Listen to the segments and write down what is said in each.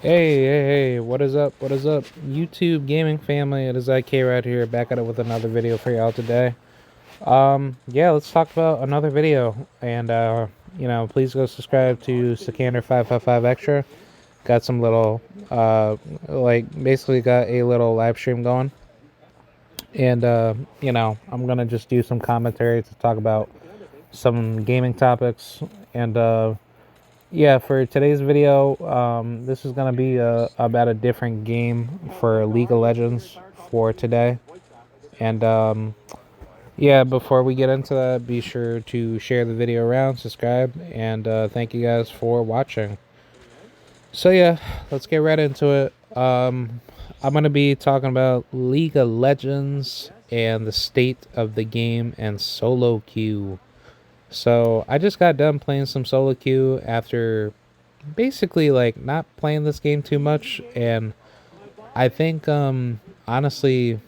Hey, what is up? What is up? YouTube gaming family, it is IK right here, back at it with another video for y'all today. Yeah, let's talk about another video. And, please go subscribe to Sikander555 Extra. Got some little, basically got a little live stream going. And, I'm gonna just do some commentary to talk about some gaming topics. And, yeah, for today's video, this is going to be about a different game for League of Legends for today. And yeah, before we get into that, be sure to share the video around, subscribe, and thank you guys for watching. So yeah, let's get right into it. I'm going to be talking about League of Legends and the state of the game and solo queue. So I just got done playing some solo queue after basically like not playing this game too much, and I think honestly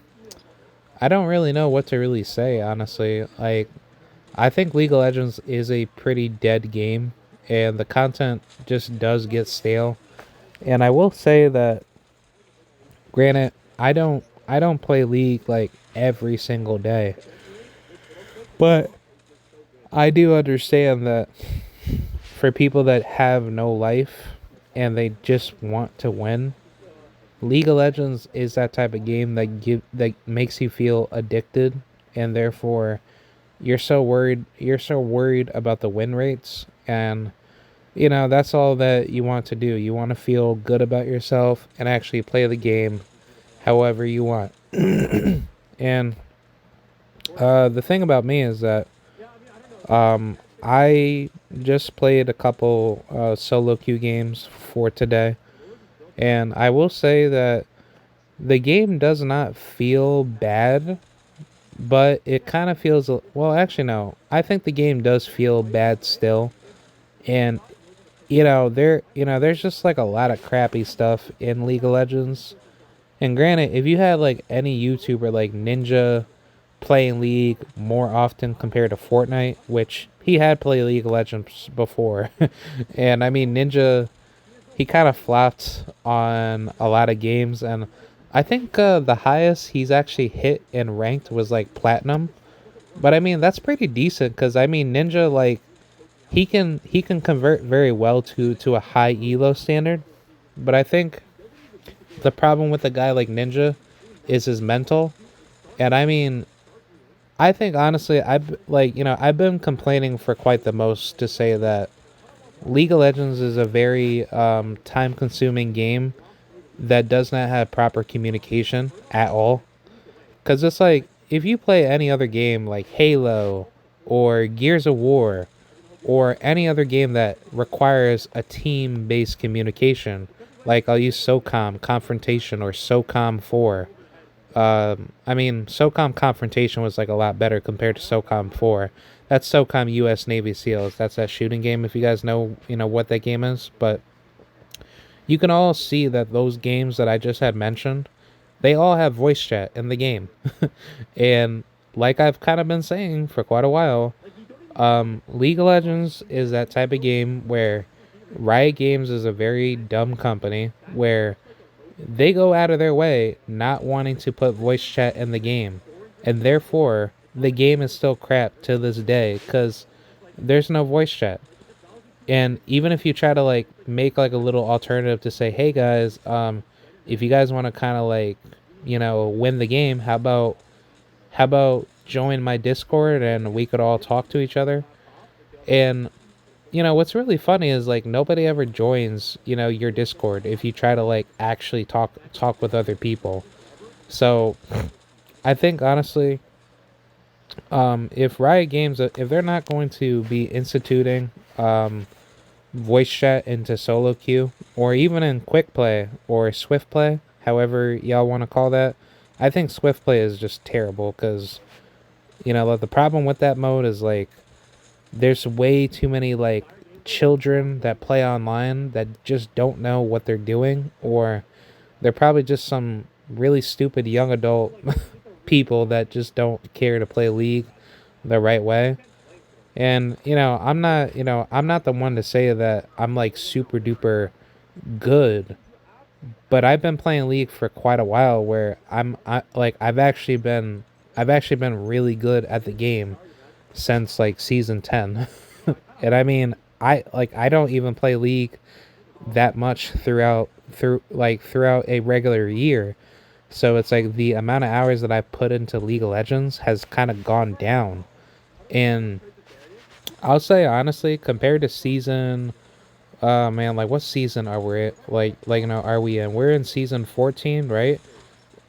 I don't really know what to really say. Honestly, like, I think League of Legends is a pretty dead game, and the content just does get stale. And I will say that, granted, I don't play League like every single day, but I do understand that for people that have no life and they just want to win, League of Legends is that type of game that makes you feel addicted, and therefore you're so worried about the win rates, and that's all that you want to do. You want to feel good about yourself and actually play the game however you want. And the thing about me is that I just played a couple solo queue games for today, and I will say that the game does not feel bad, but it kind of feels, well, actually no. I think the game does feel bad still. And there's just like a lot of crappy stuff in League of Legends. And granted, if you had like any YouTuber like Ninja playing League more often compared to Fortnite, which he had played League of Legends before. And I mean, Ninja, he kind of flopped on a lot of games, and I think the highest he's actually hit and ranked was like platinum. But I mean, that's pretty decent because I mean, Ninja, like, he can convert very well to a high elo standard. But I think the problem with a guy like Ninja is his mental. And I mean, I think honestly, I've been complaining for quite the most to say that League of Legends is a very time consuming game that does not have proper communication at all. Because it's like, if you play any other game like Halo or Gears of War or any other game that requires a team based communication, like I'll use SOCOM Confrontation or SOCOM 4. I mean, SOCOM Confrontation was like a lot better compared to SOCOM 4. That's SOCOM U.S. Navy SEALs. That's that shooting game, if you guys know, what that game is. But you can all see that those games that I just had mentioned, they all have voice chat in the game. And like I've kind of been saying for quite a while, League of Legends is that type of game where Riot Games is a very dumb company where they go out of their way not wanting to put voice chat in the game. And therefore, the game is still crap to this day because there's no voice chat. And even if you try to like make like a little alternative to say, hey guys, if you guys want to kind of like, win the game, how about join my Discord and we could all talk to each other? And what's really funny is like nobody ever joins, your Discord if you try to like actually talk with other people. So I think honestly, if Riot Games, if they're not going to be instituting voice chat into solo queue or even in quick play or swift play, however y'all want to call that, I think swift play is just terrible because the problem with that mode is like there's way too many like children that play online that just don't know what they're doing, or they're probably just some really stupid young adult people that just don't care to play League the right way. And I'm not the one to say that I'm like super duper good But I've been playing League for quite a while, where I've actually been really good at the game since like season 10. And I mean, I don't even play League that much throughout a regular year. So it's like the amount of hours that I put into League of Legends has kind of gone down. And I'll say honestly, compared to season, man, like what season are we at? Are we in? We're in season 14, right?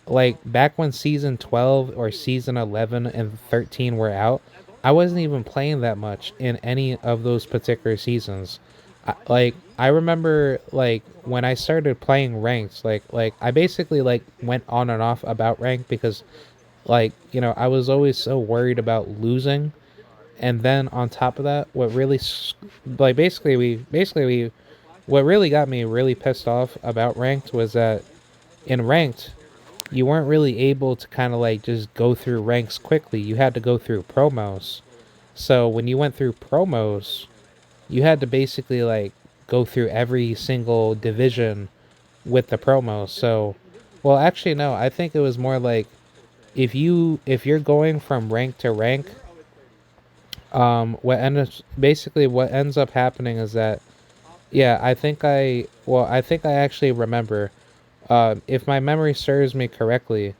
Like back when season 12 or season 11 and 13 were out, I wasn't even playing that much in any of those particular seasons. I remember like when I started playing ranked, I basically like went on and off about ranked because I was always so worried about losing. And then on top of that, what really got me really pissed off about ranked was that in ranked you weren't really able to kind of like just go through ranks quickly. You had to go through promos. So when you went through promos, you had to basically like go through every single division with the promos. So, well, actually no, I think it was more like if you're going from rank to rank, what ends up happening is that yeah, I think I actually remember. If my memory serves me correctly,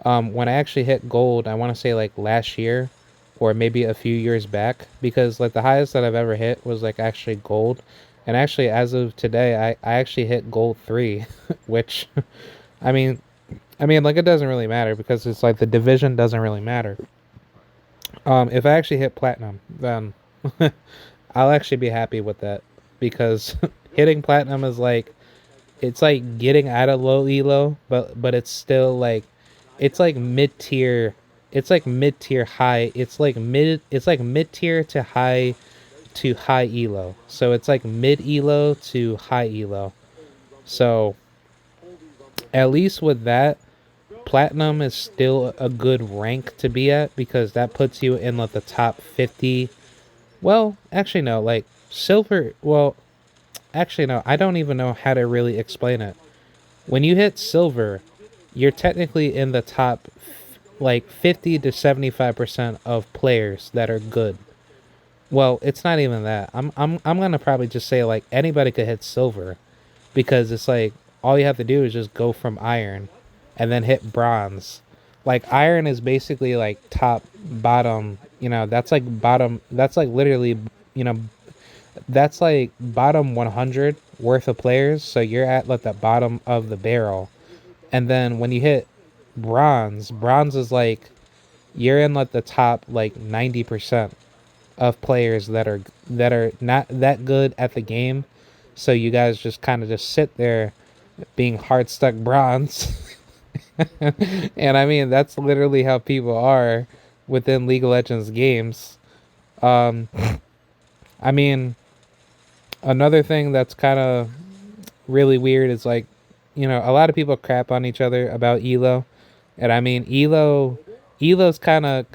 when I actually hit gold, I want to say like last year or maybe a few years back, because like the highest that I've ever hit was like actually gold. And actually, as of today, I actually hit gold 3, which, I mean, like it doesn't really matter because it's like the division doesn't really matter. If I actually hit platinum, then I'll actually be happy with that because hitting platinum is like it's like getting out of low elo, but it's still like it's like mid tier. It's like mid tier high. It's like mid tier to high elo. So it's like mid elo to high elo. So at least with that, platinum is still a good rank to be at because that puts you in like the top 50. Well, actually no, like silver. Well, actually no, I don't even know how to really explain it. When you hit silver, you're technically in the top like 50 to 75% of players that are good. Well, it's not even that. I'm going to probably just say like anybody could hit silver because it's like all you have to do is just go from iron and then hit bronze. Like iron is basically like top bottom, that's like literally, you know, that's like bottom 100 worth of players, so you're at like the bottom of the barrel. And then when you hit bronze is like you're in like the top like 90% of players that are not that good at the game. So you guys just kind of just sit there being hard stuck bronze. And I mean that's literally how people are within League of Legends games. Um I mean another thing that's kind of really weird is like, a lot of people crap on each other about Elo, and I mean Elo's kind of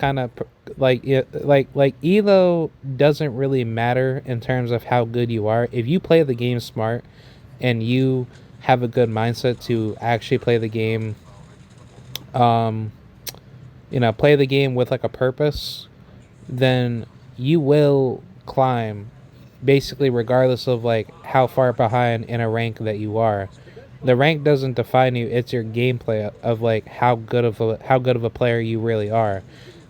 like Elo doesn't really matter in terms of how good you are. If you play the game smart and you have a good mindset to actually play the game, um, play the game with like a purpose, then you will climb basically regardless of like how far behind in a rank that you are. The rank doesn't define you, it's your gameplay of like how good of a player you really are.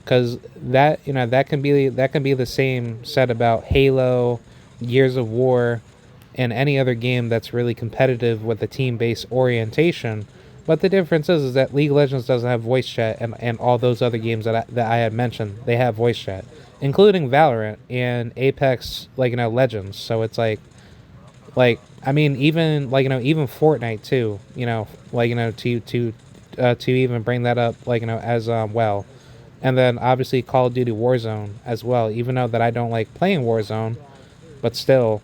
Cuz that can be the same said about Halo, Gears of War, and any other game that's really competitive with a team-based orientation. But the difference is that League of Legends doesn't have voice chat, and all those other games that I had mentioned, they have voice chat, including Valorant and Apex, Legends. So it's I mean, even even Fortnite too. To even bring that up, as well, and then obviously Call of Duty Warzone as well. Even though that I don't like playing Warzone, but still,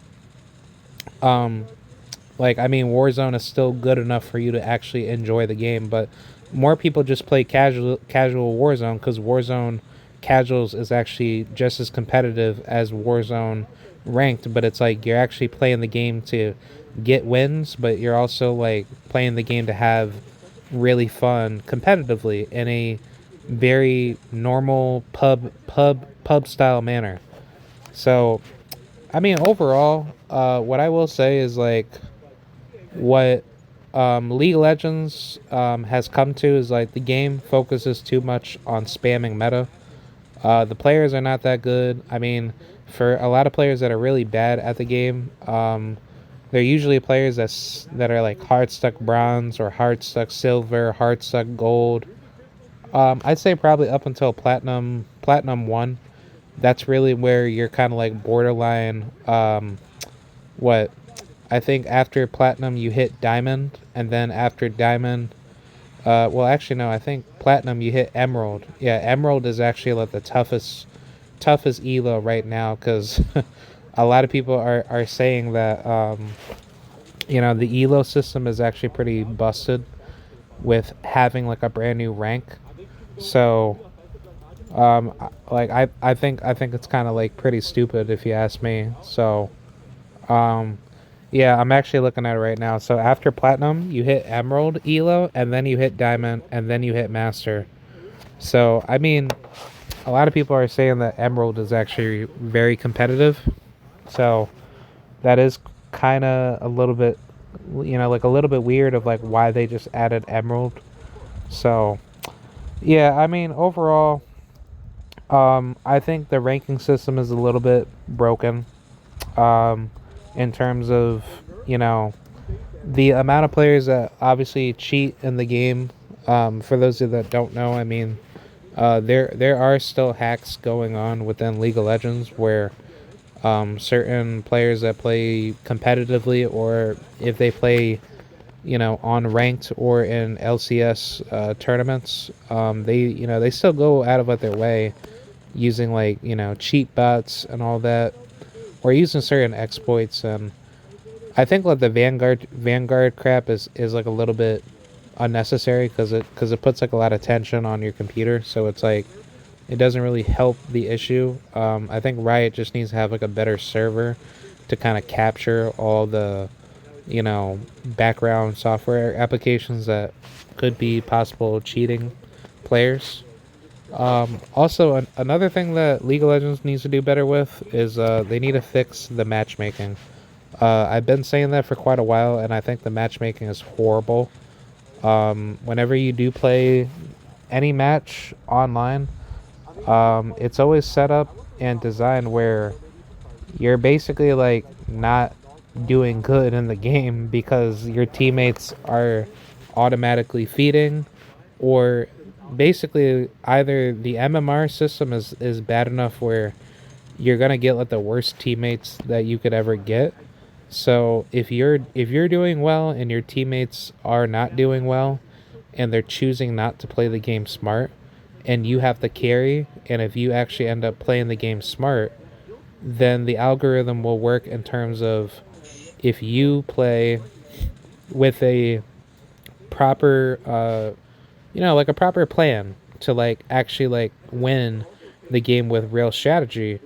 um, I mean, Warzone is still good enough for you to actually enjoy the game. But more people just play casual Warzone because Warzone casuals is actually just as competitive as Warzone ranked, but it's like you're actually playing the game to get wins, but you're also like playing the game to have really fun competitively in a very normal pub style manner. So, I mean, overall, what I will say is like what League of Legends has come to is like the game focuses too much on spamming meta. The players are not that good. I mean, for a lot of players that are really bad at the game, they're usually players that are like hard stuck bronze or hard stuck silver, hard stuck gold. I'd say probably up until platinum one. That's really where you're kind of like borderline. What I think after platinum you hit diamond, and then after diamond, well actually no, I think platinum you hit emerald. Yeah, emerald is actually like the toughest elo right now because a lot of people are saying that the elo system is actually pretty busted with having like a brand new rank. So like I think it's kind of like pretty stupid if you ask me. So um yeah, I'm actually looking at it right now. So after platinum, you hit emerald elo, and then you hit diamond, and then you hit master. So I mean, a lot of people are saying that emerald is actually very competitive. So that is kind of a little bit, like a little bit weird of like why they just added emerald. So yeah, I mean overall, I think the ranking system is a little bit broken. Um, in terms of you know the amount of players that obviously cheat in the game. For those of you that don't know, I mean, there are still hacks going on within League of Legends where certain players that play competitively, or if they play, on ranked or in LCS tournaments, they still go out of their way using like cheat bots and all that, or using certain exploits. And I think like the Vanguard crap is like a little bit unnecessary because it puts like a lot of tension on your computer. So it's like it doesn't really help the issue. I think Riot just needs to have like a better server to kind of capture all the background software applications that could be possible cheating players. Also, another thing that League of Legends needs to do better with is they need to fix the matchmaking. I've been saying that for quite a while, and I think the matchmaking is horrible. Whenever you do play any match online, it's always set up and designed where you're basically like not doing good in the game because your teammates are automatically feeding, or basically either the MMR system is bad enough where you're gonna get like the worst teammates that you could ever get. So if you're doing well and your teammates are not doing well and they're choosing not to play the game smart, and you have to carry, and if you actually end up playing the game smart, then the algorithm will work in terms of if you play with a proper like a proper plan to like actually like win the game with real strategy,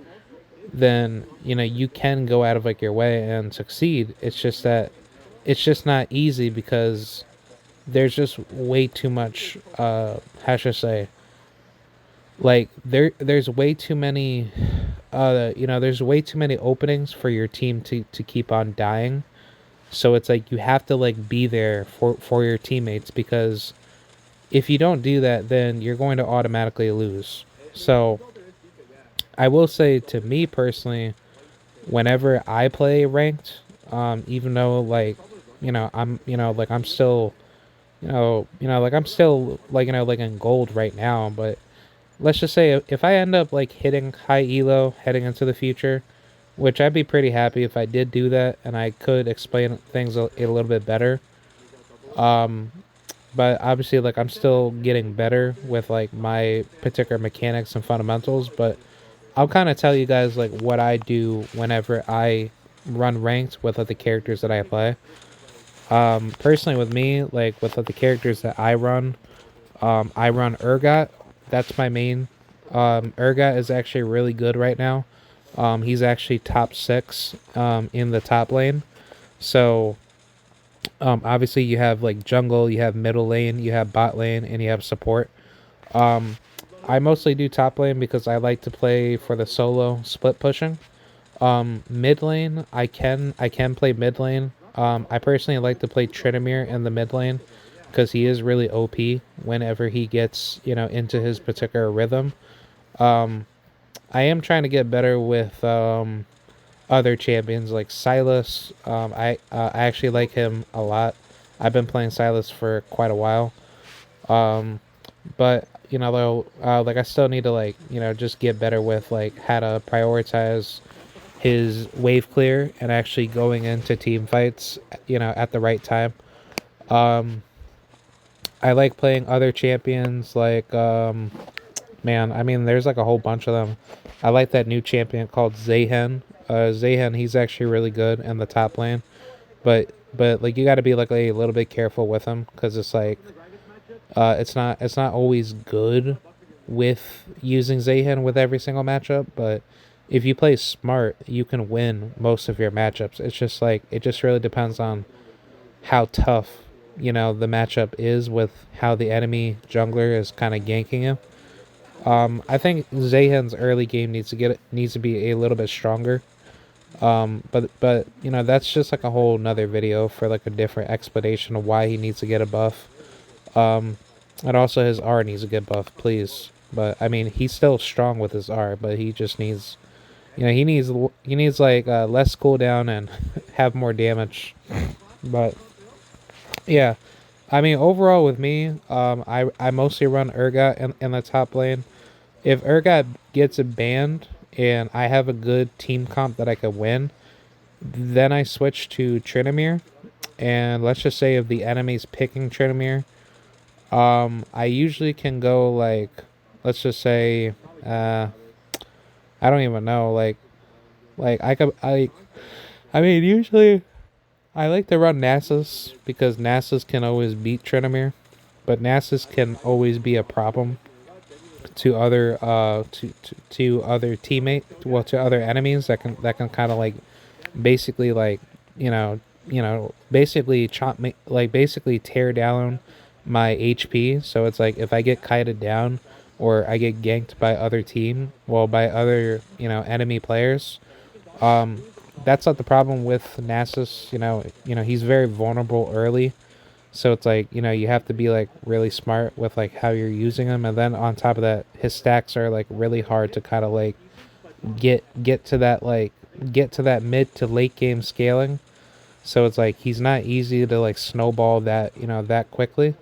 then you can go out of like your way and succeed. It's just that it's just not easy because there's just way too much how should I say, like there's way too many there's way too many openings for your team to keep on dying. So it's like you have to like be there for your teammates, because if you don't do that, then you're going to automatically lose. So I will say, to me personally, whenever I play ranked, even though like I'm like I'm still like I'm still like like in gold right now, but let's just say if I end up like hitting high elo heading into the future, which I'd be pretty happy if I did do that and I could explain things a little bit better. Um, but obviously, like I'm still getting better with like my particular mechanics and fundamentals. But I'll kind of tell you guys like what I do whenever I run ranked with the characters that I play. Personally, with me, like with the characters that I run Urgot. That's my main Urgot is actually really good right now. He's actually top 6 in the top lane. So obviously you have like jungle, you have middle lane, you have bot lane, and you have support. Um, I mostly do top lane because I like to play for the solo split pushing. Mid lane, I can play mid lane. I personally like to play Tryndamere in the mid lane because he is really OP whenever he gets into his particular rhythm. Um, I am trying to get better with other champions like Silas. I actually like him a lot. I've been playing Silas for quite a while. Um, but though, like I still need to like just get better with like how to prioritize his wave clear and actually going into team fights at the right time. um I like playing other champions like man, I mean there's like a whole bunch of them. I like that new champion called Zayhen. Zayhen, he's actually really good in the top lane, but like you got to be like a little bit careful with him because it's like it's not always good with using Zayhen with every single matchup, but if you play smart, you can win most of your matchups. It's just like it just really depends on how tough the matchup is with how the enemy jungler is kind of ganking him. I think Zayhen's early game needs to be a little bit stronger. But that's just like a whole nother video for like a different explanation of why he needs to get a buff. Um, and also his R needs to get buff, please. But I mean, he's still strong with his R, but he just needs, he needs like less cooldown and have more damage. But yeah, I mean, overall with me, I mostly run Urgot in the top lane. If Urgot gets a banned and I have a good team comp that I could win, then I switch to Tryndamere. And let's just say if the enemy's picking Tryndamere, I usually can go like, let's just say, I don't even know, like I mean, usually I like to run Nasus because Nasus can always beat Tryndamere, but Nasus can always be a problem to other to other to other enemies that can kind of like basically like basically chop me, like basically tear down my HP. So it's like if I get kited down or I get ganked by other team, well, by other enemy players, um that's not the problem with Nasus. He's very vulnerable early, so it's like you have to be like really smart with like how you're using him, and then on top of that, his stacks are like really hard to kind of like get to that like get to that mid to late game scaling. So it's like he's not easy to like snowball that that quickly.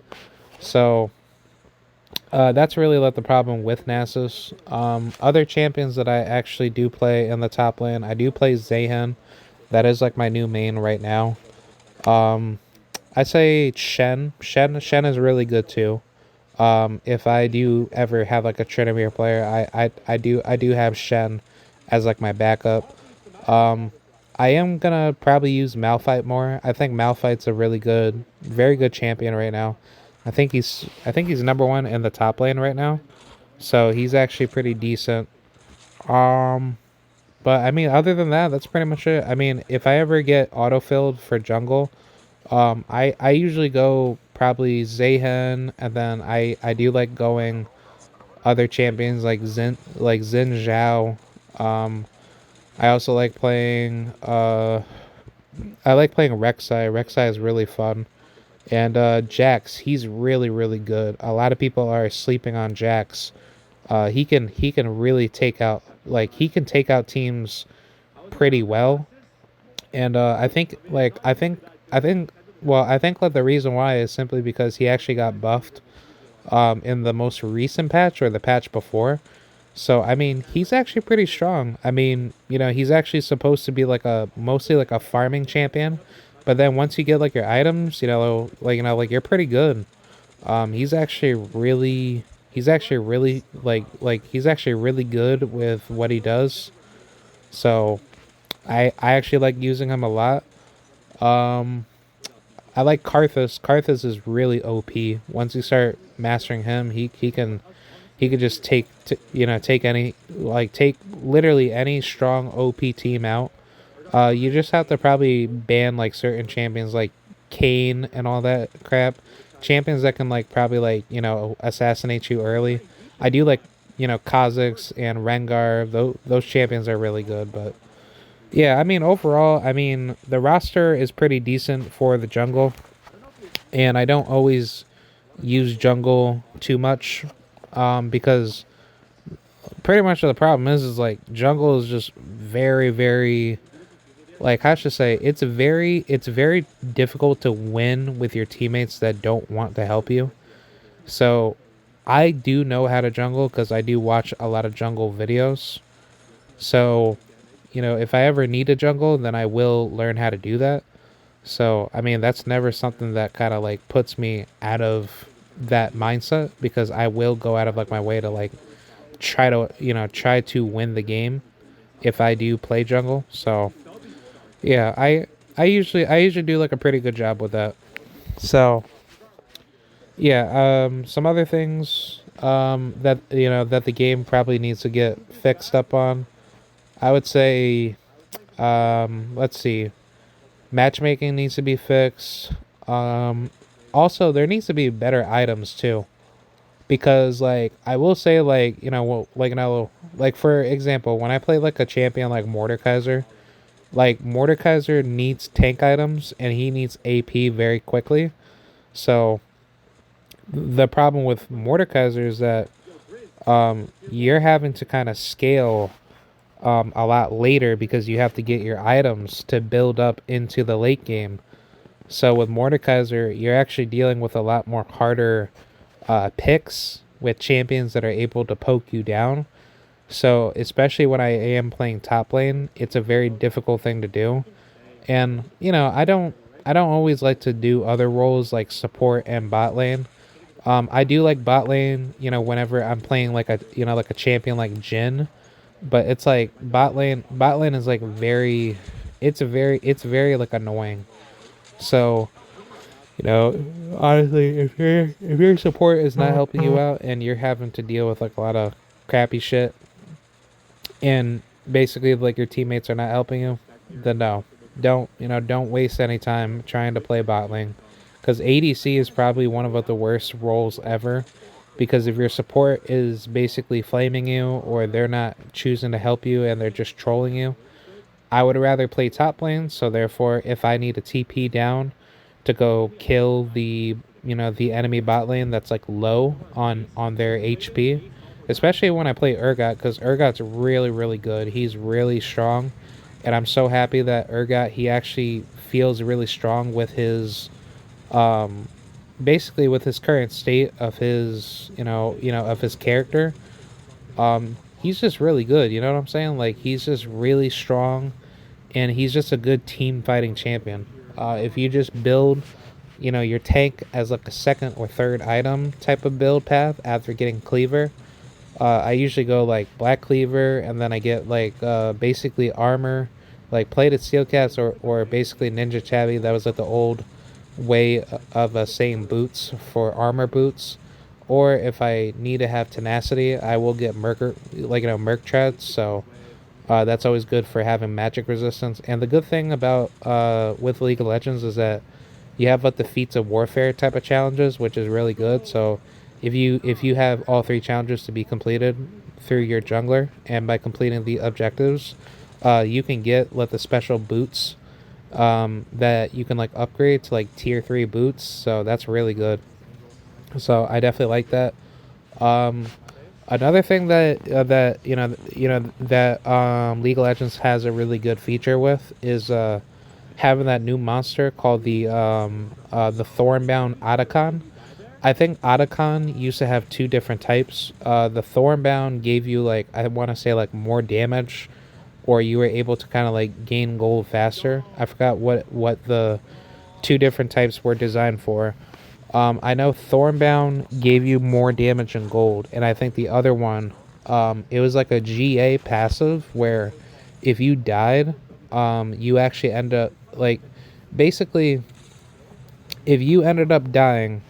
So that's really like the problem with Nasus. Other champions that I actually do play in the top lane, I do play Zayhen. That is like my new main right now. Um, I say Shen. Shen is really good too. If I do ever have like a Tryndamere player, I do have Shen as like my backup. Um, I am gonna probably use Malphite more. I think Malphite's a really good, very good champion right now. I think he's number one in the top lane right now, so he's actually pretty decent. Um, but I mean, other than that, that's pretty much it. I mean, if I ever get autofilled for jungle, I usually go probably Zayhen, and then I do like going other champions like Xin Zhao. Um, I also like playing I like playing Rek'Sai. Rek'Sai is really fun. And Jax, he's really really good. A lot of people are sleeping on Jax. He can really take out he can take out teams pretty well. And I think like the reason why is simply because he actually got buffed in the most recent patch or the patch before. So I mean, he's actually pretty strong. I mean, he's actually supposed to be like a mostly like a farming champion, but then once you get like your items, like you're pretty good. He's actually really good with what he does. So I actually like using him a lot. Um, I like Karthus. Karthus is really OP. Once you start mastering him, he could just take any, like, take literally any strong OP team out. You just have to probably ban like certain champions like Kane and all that crap. Champions that can like probably like assassinate you early. I do like Kha'Zix and Rengar. Those champions are really good, but yeah, I mean overall, I mean the roster is pretty decent for the jungle, and I don't always use jungle too much, because pretty much the problem is like jungle is just very very, like, I should say, it's very difficult to win with your teammates that don't want to help you. So I do know how to jungle because I do watch a lot of jungle videos. So, if I ever need a jungle, then I will learn how to do that. So, I mean, that's never something that kind of like puts me out of that mindset, because I will go out of like my way to like try to win the game if I do play jungle. So, yeah, I usually do like a pretty good job with that. So, yeah, some other things that the game probably needs to get fixed up on. I would say, let's see, matchmaking needs to be fixed. Also, there needs to be better items too, because like I will say, like, like for example, when I play like a champion like Mordekaiser, like Mordekaiser needs tank items and he needs AP very quickly. So the problem with Mordekaiser is that you're having to kind of scale a lot later because you have to get your items to build up into the late game. So with Mordekaiser, you're actually dealing with a lot more harder picks with champions that are able to poke you down. So especially when I am playing top lane, it's a very difficult thing to do. And I don't always like to do other roles like support and bot lane. I do like bot lane, whenever I'm playing like a champion like Jhin, but it's like bot lane is like very, it's very like annoying. So, honestly, if your support is not helping you out and you're having to deal with like a lot of crappy shit, and basically like your teammates are not helping you, then no, don't waste any time trying to play bot lane, because ADC is probably one of the worst roles ever. Because if your support is basically flaming you, or they're not choosing to help you and they're just trolling you, I would rather play top lane. So therefore, if I need a TP down to go kill the enemy bot lane that's like low on their HP, especially when I play Urgot, because Urgot's really really good. He's really strong, and I'm so happy that Urgot, he actually feels really strong with his um basically with his current state of his of his character. He's just really good, you know what I'm saying? Like, he's just really strong, and he's just a good team fighting champion. If you just build your tank as like a second or third item type of build path after getting cleaver, I usually go like black cleaver, and then I get like basically armor, like plated steel cats, or basically ninja tabby. That was like the old way of saying boots for armor boots. Or if I need to have tenacity, I will get merc treads. So that's always good for having magic resistance. And the good thing about with League of Legends is that you have like the feats of warfare type of challenges, which is really good. So if you have all three challenges to be completed through your jungler, and by completing the objectives, you can get like the special boots that you can like upgrade to like tier 3 boots. So that's really good. So I definitely like that. Um, Another thing that League of Legends has a really good feature with is having that new monster called the Thornbound Otacon. I think Otacon used to have two different types. The Thornbound gave you like, I want to say, like more damage, or you were able to kind of like gain gold faster. I forgot what the two different types were designed for. I know Thornbound gave you more damage and gold, and I think the other one, it was like a GA passive where if you died, you actually end up like, basically, if you ended up dying,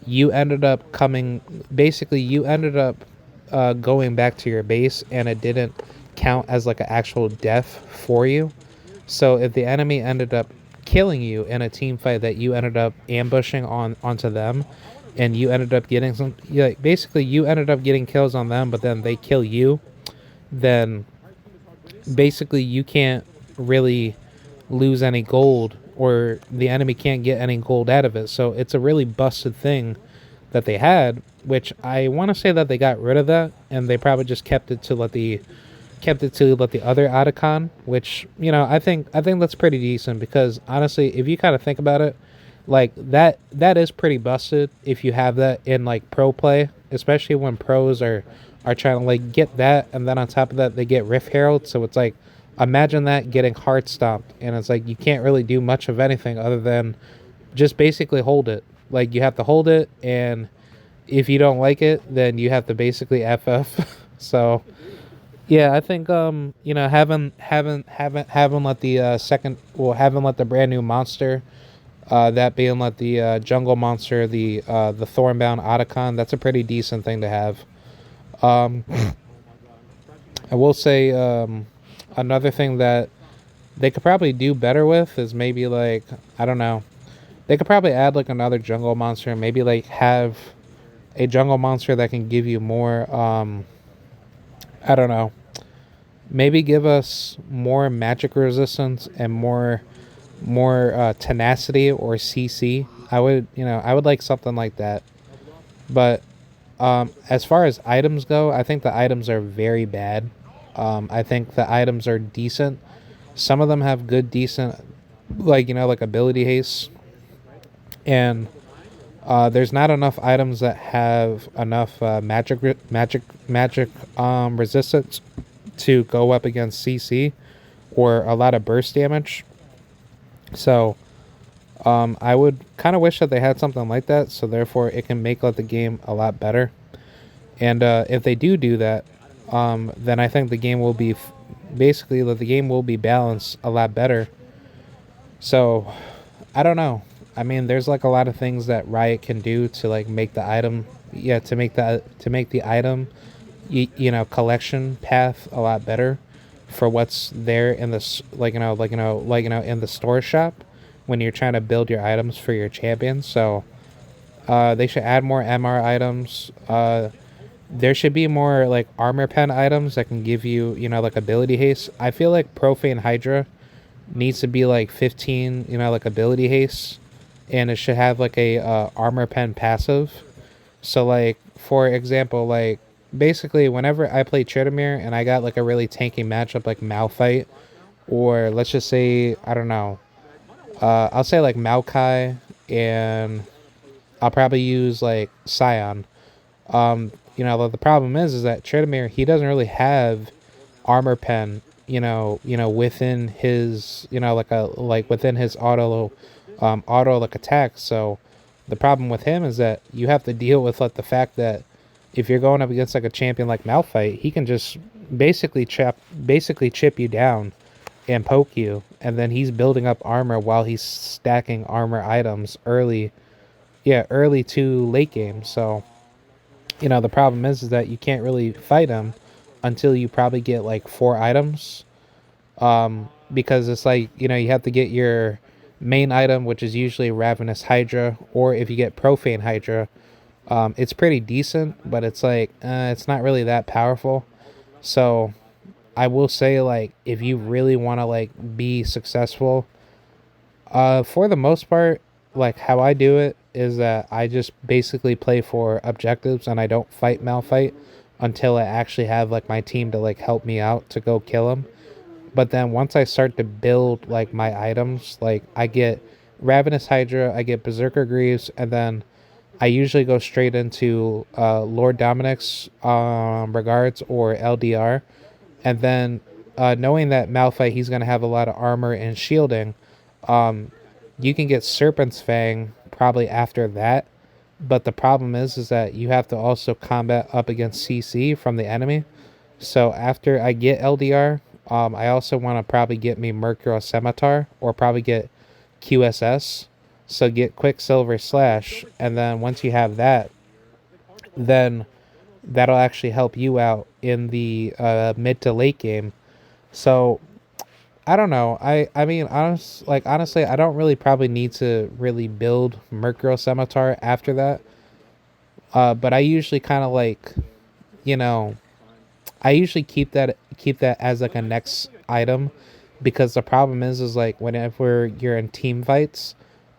you ended up going back to your base, and it didn't count as like an actual death for you. So if the enemy ended up killing you in a team fight that you ended up ambushing onto them, and you ended up getting some, yeah, basically you ended up getting kills on them, but then they kill you, then basically you can't really lose any gold, or the enemy can't get any gold out of it. So it's a really busted thing that they had, which I want to say that they got rid of that, and they probably just kept it to let the other Otacon, which, I think that's pretty decent, because honestly, if you kind of think about it, like that is pretty busted if you have that in like pro play, especially when pros are trying to like get that, and then on top of that they get Rift Herald. So it's like, imagine that getting heart stomped, and it's like you can't really do much of anything other than just basically hold it. Like, you have to hold it, and if you don't like it, then you have to basically FF. So yeah, I think having let the having let the brand new monster, that being let the jungle monster, the Thornbound Otacon, that's a pretty decent thing to have. Um, I will say, another thing that they could probably do better with is maybe like, I don't know, they could probably add like another jungle monster, maybe like have a jungle monster that can give you more. I don't know, maybe give us more magic resistance and more tenacity or CC. I would like something like that. But as far as items go, I think the items are very bad. I think the items are decent. Some of them have good, decent, like, like ability haste, and there's not enough items that have enough magic resistance to go up against CC or a lot of burst damage. So I would kind of wish that they had something like that, so therefore it can make like the game a lot better. And if they do that, then I think the game will be basically the game will be balanced a lot better. So I don't know. I mean, there's like a lot of things that Riot can do to like make the item, yeah, to make the item, collection path a lot better for what's there in this, in the store shop when you're trying to build your items for your champions. So they should add more MR items. There should be more like armor pen items that can give you, like ability haste. I feel like Profane Hydra needs to be like 15, like ability haste, and it should have like a armor pen passive. So like, for example, like basically whenever I play Tryndamere and I got like a really tanky matchup like Malphite, or let's just say, I don't know, I'll say like Maokai, and I'll probably use like Scion. The problem is that Tryndamere, he doesn't really have armor pen, within his, within his auto like attack. So the problem with him is that you have to deal with like the fact that if you're going up against like a champion like Malphite, he can just basically chip you down and poke you, and then he's building up armor while he's stacking armor items early to late game. So the problem is that you can't really fight him until you probably get like 4 items, because it's like, you have to get your main item, which is usually Ravenous Hydra, or if you get Profane Hydra, it's pretty decent, but it's like, it's not really that powerful. So I will say, like, if you really want to like be successful, for the most part, like how I do it is that I just basically play for objectives, and I don't fight Malphite until I actually have like my team to like help me out to go kill him. But then once I start to build like my items, like I get Ravenous Hydra, I get Berserker Greaves, and then I usually go straight into Lord Dominic's Regards or LDR. And then knowing that Malphite, he's going to have a lot of armor and shielding, you can get Serpent's Fang probably after that. But the problem is that you have to also combat up against CC from the enemy. So after I get LDR, I also want to probably get me Mercurial Scimitar, or probably get QSS. So get Quicksilver Slash, and then once you have that, then that'll actually help you out in the mid to late game. So I don't know. I mean, honestly, I don't really probably need to really build Mercurial Scimitar after that. But I usually kind of like, you know, I usually keep that as like a next item, because the problem is like whenever you're in team fights,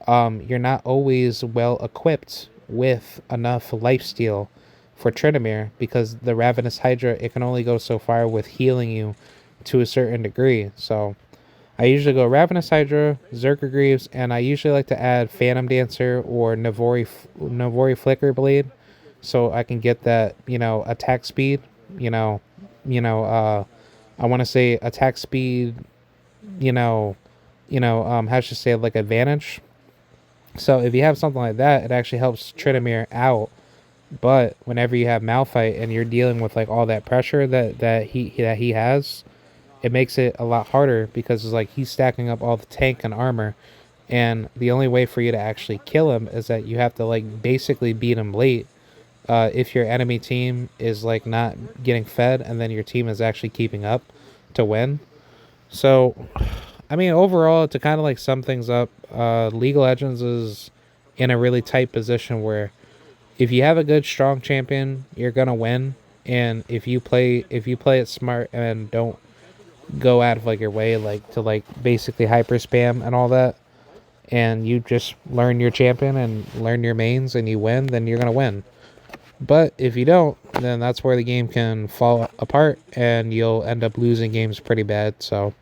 you're not always well equipped with enough lifesteal for Tryndamere, because the Ravenous Hydra, it can only go so far with healing you to a certain degree. So I usually go Ravenous Hydra, Zerker Greaves, and I usually like to add Phantom Dancer or Navori Flicker Blade, so I can get that, attack speed, you know, I want to say attack speed, how should I say, like advantage. So if you have something like that, it actually helps Tryndamere out. But whenever you have Malphite and you're dealing with like all that pressure that he has, it makes it a lot harder, because it's like he's stacking up all the tank and armor, and the only way for you to actually kill him is that you have to like basically beat him late. If your enemy team is like not getting fed, and then your team is actually keeping up to win. So, I mean, overall, to kind of like sum things up, League of Legends is in a really tight position where if you have a good strong champion, you're gonna win. And if you play it smart and don't go out of like your way like to like basically hyper spam and all that, and you just learn your champion and learn your mains and you win, then you're gonna win. But if you don't, then that's where the game can fall apart and you'll end up losing games pretty bad. So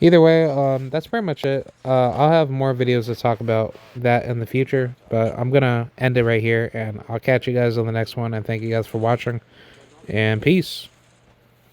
either way, that's pretty much it. I'll have more videos to talk about that in the future, but I'm gonna end it right here, and I'll catch you guys on the next one. And thank you guys for watching, and peace.